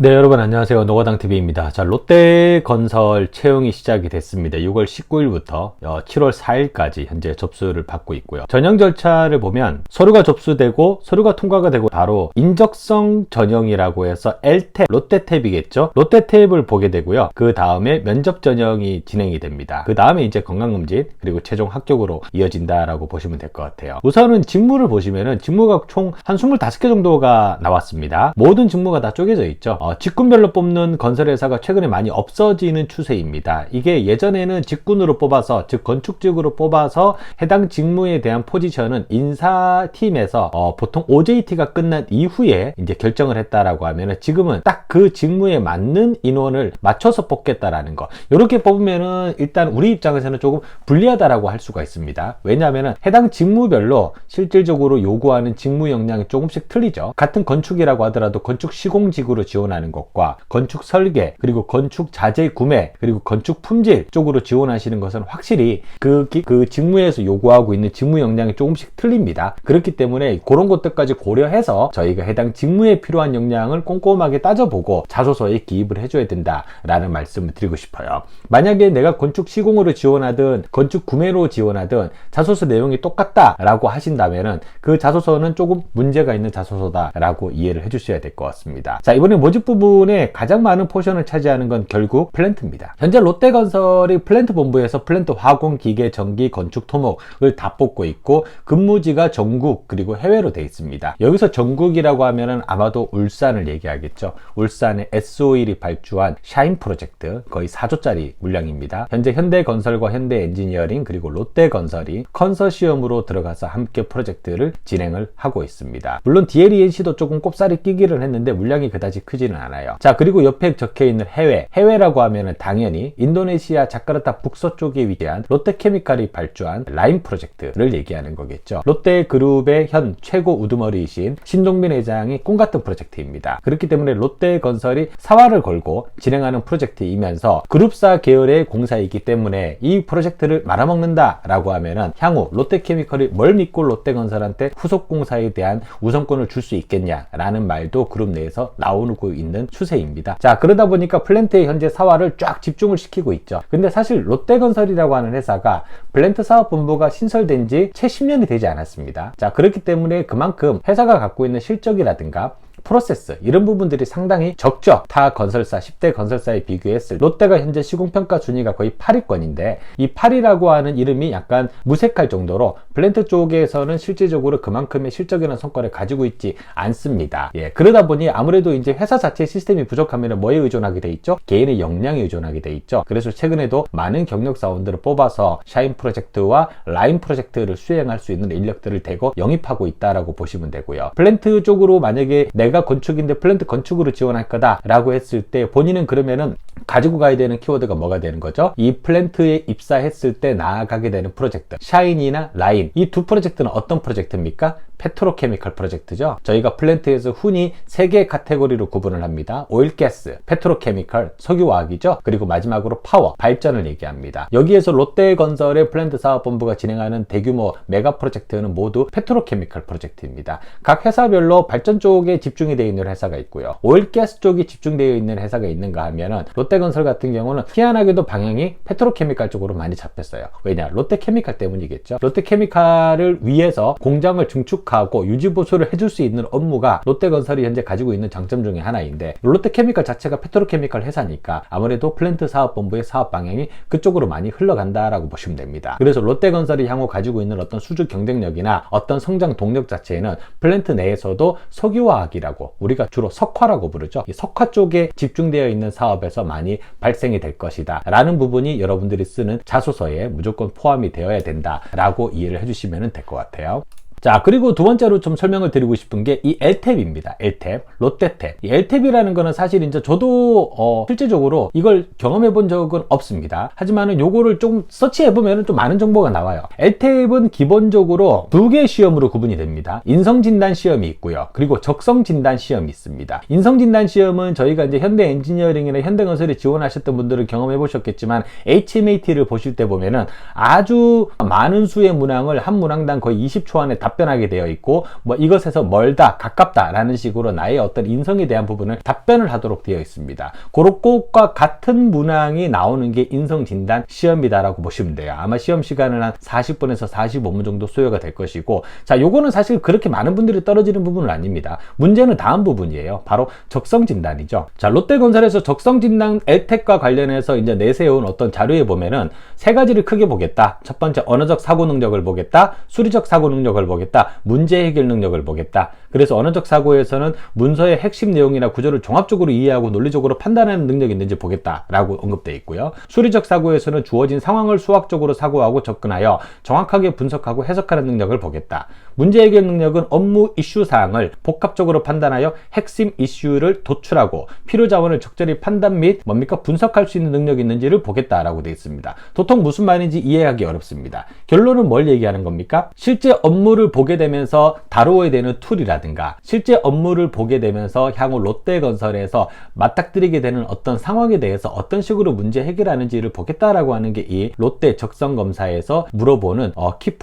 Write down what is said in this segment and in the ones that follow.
네, 여러분 안녕하세요. 노가당TV입니다. 자, 롯데건설 채용이 시작이 됐습니다. 6월 19일부터 7월 4일까지 현재 접수를 받고 있고요. 전형 절차를 보면 서류가 접수되고 서류가 통과가 되고 바로 인적성 전형이라고 해서 L탭, 롯데탭이겠죠. 롯데탭을 보게 되고요. 그 다음에 면접 전형이 진행이 됩니다. 그 다음에 이제 건강검진 그리고 최종 합격으로 이어진다라고 보시면 될 것 같아요. 우선은 직무를 보시면은 직무가 총 한 25개 정도가 나왔습니다. 모든 직무가 다 쪼개져 있죠. 직군별로 뽑는 건설회사가 최근에 많이 없어지는 추세입니다. 이게 예전에는 직군으로 뽑아서, 즉 건축직으로 뽑아서 해당 직무에 대한 포지션은 인사팀에서 보통 OJT가 끝난 이후에 이제 결정을 했다라고 하면은 지금은 딱 그 직무에 맞는 인원을 맞춰서 뽑겠다라는 거. 이렇게 뽑으면은 일단 우리 입장에서는 조금 불리하다라고 할 수가 있습니다. 왜냐하면은 해당 직무별로 실질적으로 요구하는 직무 역량이 조금씩 틀리죠. 같은 건축이라고 하더라도 건축 시공직으로 지원하는 것과 건축 설계 그리고 건축 자재 구매 그리고 건축 품질 쪽으로 지원하시는 것은 확실히 그 직무에서 요구하고 있는 직무 역량이 조금씩 틀립니다. 그렇기 때문에 그런 것들까지 고려해서 저희가 해당 직무에 필요한 역량을 꼼꼼하게 따져보고 자소서에 기입을 해줘야 된다라는 말씀을 드리고 싶어요. 만약에 내가 건축 시공으로 지원하든 건축 구매로 지원하든 자소서 내용이 똑같다라고 하신다면은 그 자소서는 조금 문제가 있는 자소서다라고 이해를 해주셔야 될 것 같습니다. 자, 이번에 모집 부분에 가장 많은 포션을 차지하는 건 결국 플랜트입니다. 현재 롯데건설이 플랜트 본부에서 플랜트 화공, 기계, 전기, 건축, 토목을 다 뽑고 있고 근무지가 전국 그리고 해외로 되어 있습니다. 여기서 전국이라고 하면은 아마도 울산을 얘기하겠죠. 울산의 S-오일이 발주한 샤인 프로젝트 거의 4조짜리 물량입니다. 현재 현대건설과 현대엔지니어링 그리고 롯데건설이 컨소시엄으로 들어가서 함께 프로젝트를 진행을 하고 있습니다. 물론 DLENC도 조금 꼽살이 끼기를 했는데 물량이 그다지 크지는 않아요. 자, 그리고 옆에 적혀있는 해외라고 하면은 당연히 인도네시아 자카르타 북서쪽에 위치한 롯데케미칼이 발주한 라인 프로젝트를 얘기하는 거겠죠. 롯데그룹의 현 최고 우두머리이신 신동빈 회장이 꿈같은 프로젝트입니다. 그렇기 때문에 롯데건설이 사활을 걸고 진행하는 프로젝트이면서 그룹사 계열의 공사이기 때문에 이 프로젝트를 말아먹는다 라고 하면은 향후 롯데케미칼이 뭘 믿고 롯데건설한테 후속 공사에 대한 우선권을 줄 수 있겠냐 라는 말도 그룹 내에서 나오고 있는 추세입니다. 자, 그러다 보니까 플랜트의 현재 사활을 쫙 집중을 시키고 있죠. 근데 사실 롯데건설이라고 하는 회사가 플랜트 사업본부가 신설된 지 채 10년이 되지 않았습니다. 자, 그렇기 때문에 그만큼 회사가 갖고 있는 실적이라든가 프로세스 이런 부분들이 상당히 적죠. 타 건설사 10대 건설사에 비교했을 때 롯데가 현재 시공평가 순위가 거의 8위권인데 이 8위라고 하는 이름이 약간 무색할 정도로 플랜트 쪽에서는 실질적으로 그만큼의 실적이나 성과를 가지고 있지 않습니다. 예, 그러다 보니 아무래도 이제 회사 자체 시스템이 부족하면 뭐에 의존하게 돼 있죠? 개인의 역량에 의존하게 돼 있죠. 그래서 최근에도 많은 경력 사원들을 뽑아서 샤인 프로젝트와 라인 프로젝트를 수행할 수 있는 인력들을 대거 영입하고 있다라고 보시면 되고요. 플랜트 쪽으로 만약에 내가 건축인데 플랜트 건축으로 지원할 거다 라고 했을 때 본인은 그러면은 가지고 가야 되는 키워드가 뭐가 되는 거죠? 이 플랜트에 입사했을 때 나아가게 되는 프로젝트 샤인이나 라인 이 두 프로젝트는 어떤 프로젝트입니까? 페트로케미컬 프로젝트죠. 저희가 플랜트에서 흔히 3개의 카테고리로 구분을 합니다. 오일, 가스, 페트로케미컬, 석유화학이죠. 그리고 마지막으로 파워, 발전을 얘기합니다. 여기에서 롯데건설의 플랜트 사업본부가 진행하는 대규모 메가 프로젝트는 모두 페트로케미컬 프로젝트입니다. 각 회사별로 발전 쪽에 집중이 되어 있는 회사가 있고요. 오일, 가스 쪽이 집중되어 있는 회사가 있는가 하면은 롯데건설 같은 경우는 희한하게도 방향이 페트로케미컬 쪽으로 많이 잡혔어요. 왜냐? 롯데케미칼 때문이겠죠. 롯데케미칼을 위해서 공장을 증축하고 유지보수를 해줄 수 있는 업무가 롯데건설이 현재 가지고 있는 장점 중에 하나인데 롯데케미칼 자체가 페트로케미칼 회사니까 아무래도 플랜트 사업본부의 사업 방향이 그쪽으로 많이 흘러간다라고 보시면 됩니다. 그래서 롯데건설이 향후 가지고 있는 어떤 수주 경쟁력이나 어떤 성장 동력 자체는 플랜트 내에서도 석유화학이라고 우리가 주로 석화라고 부르죠. 이 석화 쪽에 집중되어 있는 사업에서 많이 발생이 될 것이다 라는 부분이 여러분들이 쓰는 자소서에 무조건 포함이 되어야 된다 라고 이해를 해주시면 될 것 같아요. 자, 그리고 두 번째로 좀 설명을 드리고 싶은 게 이 L탭입니다. L탭, 롯데탭. 이 L탭이라는 거는 사실 이제 저도 실제적으로 이걸 경험해 본 적은 없습니다. 하지만은 요거를 좀 서치해 보면은 좀 많은 정보가 나와요. L탭은 기본적으로 두 개의 시험으로 구분이 됩니다. 인성진단 시험이 있고요. 그리고 적성진단 시험이 있습니다. 인성진단 시험은 저희가 이제 현대 엔지니어링이나 현대건설에 지원하셨던 분들은 경험해 보셨겠지만 HMAT를 보실 때 보면은 아주 많은 수의 문항을 한 문항당 거의 20초 안에 답 답변하게 되어 있고 뭐 이것에서 멀다, 가깝다 라는 식으로 나의 어떤 인성에 대한 부분을 답변을 하도록 되어 있습니다. 그것과 같은 문항이 나오는 게 인성진단 시험이다라고 보시면 돼요. 아마 시험 시간은 한 40분에서 45분 정도 소요가 될 것이고, 자, 요거는 사실 그렇게 많은 분들이 떨어지는 부분은 아닙니다. 문제는 다음 부분이에요. 바로 적성진단이죠. 자, 롯데건설에서 적성진단 LTEC과 관련해서 이제 내세운 어떤 자료에 보면은 세 가지를 크게 보겠다. 첫 번째, 언어적 사고 능력을 보겠다. 수리적 사고 능력을 보겠다. 문제 해결 능력을 보겠다. 그래서 언어적 사고에서는 문서의 핵심 내용이나 구조를 종합적으로 이해하고 논리적으로 판단하는 능력이 있는지 보겠다라고 언급되어 있고요. 수리적 사고에서는 주어진 상황을 수학적으로 사고하고 접근하여 정확하게 분석하고 해석하는 능력을 보겠다. 문제 해결 능력은 업무 이슈 사항을 복합적으로 판단하여 핵심 이슈를 도출하고 필요 자원을 적절히 판단 및 분석할 수 있는 능력이 있는지를 보겠다라고 되어 있습니다. 도통 무슨 말인지 이해하기 어렵습니다. 결론은 뭘 얘기하는 겁니까? 실제 업무를 보게 되면서 다루어야 되는 툴이라든가 실제 업무를 보게 되면서 향후 롯데건설에서 맞닥뜨리게 되는 어떤 상황에 대해서 어떤 식으로 문제 해결하는지를 보겠다라고 하는 게 이 롯데 적성검사에서 물어보는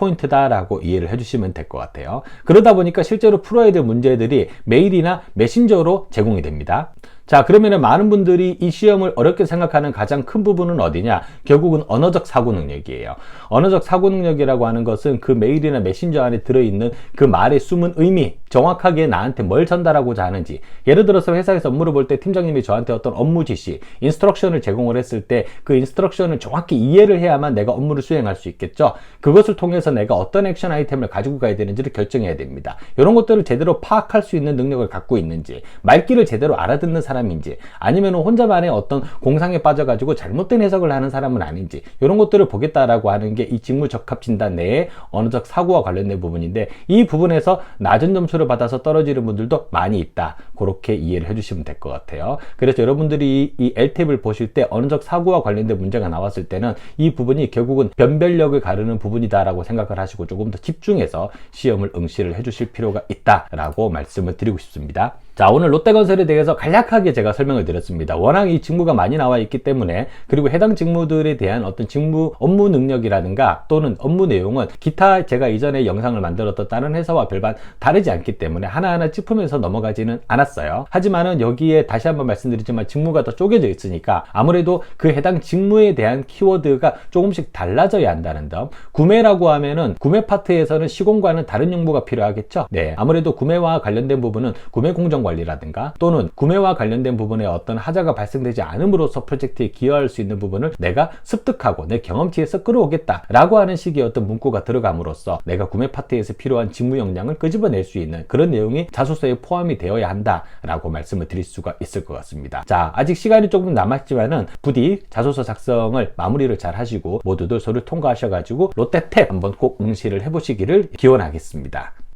키포인트다라고 이해를 해주시면 될 것 같아요. 그러다 보니까 실제로 풀어야 될 문제들이 메일이나 메신저로 제공이 됩니다. 자, 그러면은 많은 분들이 이 시험을 어렵게 생각하는 가장 큰 부분은 어디냐? 결국은 언어적 사고 능력이에요. 언어적 사고 능력이라고 하는 것은 그 메일이나 메신저 안에 들어있는 그 말의 숨은 의미, 정확하게 나한테 뭘 전달하고자 하는지. 예를 들어서 회사에서 업무를 볼 때 팀장님이 저한테 어떤 업무 지시, 인스트럭션을 제공을 했을 때 그 인스트럭션을 정확히 이해를 해야만 내가 업무를 수행할 수 있겠죠. 그것을 통해서 내가 어떤 액션 아이템을 가지고 가야 되는지를 결정해야 됩니다. 이런 것들을 제대로 파악할 수 있는 능력을 갖고 있는지, 말귀를 제대로 알아듣는 사람인지, 아니면 혼자만의 어떤 공상에 빠져가지고 잘못된 해석을 하는 사람은 아닌지, 이런 것들을 보겠다라고 하는 게 이 직무적합진단 내의 언어적 사고와 관련된 부분인데, 이 부분에서 낮은 점수를 받아서 떨어지는 분들도 많이 있다. 그렇게 이해를 해주시면 될 것 같아요. 그래서 여러분들이 이 LTEP을 보실 때 언어적 사고와 관련된 문제가 나왔을 때는 이 부분이 결국은 변별력을 가르는 부분이다라고 생각을 하시고 조금 더 집중해서 시험을 응시를 해주실 필요가 있다라고 말씀을 드리고 싶습니다. 자, 오늘 롯데건설에 대해서 간략하게 제가 설명을 드렸습니다. 워낙 이 직무가 많이 나와 있기 때문에, 그리고 해당 직무들에 대한 어떤 직무 업무 능력이라든가 또는 업무 내용은 기타 제가 이전에 영상을 만들었던 다른 회사와 별반 다르지 않기 때문에 하나하나 짚으면서 넘어가지는 않았어요. 하지만은 여기에 다시 한번 말씀드리지만 직무가 더 쪼개져 있으니까 아무래도 그 해당 직무에 대한 키워드가 조금씩 달라져야 한다는 점. 구매라고 하면은 구매 파트에서는 시공과는 다른 용도가 필요하겠죠. 네, 아무래도 구매와 관련된 부분은 구매 공정 관리라든가 또는 구매와 관련된 부분에 어떤 하자가 발생되지 않음으로써 프로젝트에 기여할 수 있는 부분을 내가 습득하고 내 경험치에서 끌어오겠다 라고 하는 식의 어떤 문구가 들어감으로써 내가 구매 파트에서 필요한 직무 역량을 끄집어낼 수 있는 그런 내용이 자소서에 포함이 되어야 한다 라고 말씀을 드릴 수가 있을 것 같습니다. 자, 아직 시간이 조금 남았지만은 부디 자소서 작성을 마무리를 잘 하시고 모두들 서류 통과하셔가지고 롯데탭 한번 꼭 응시를 해보시기를 기원하겠습니다.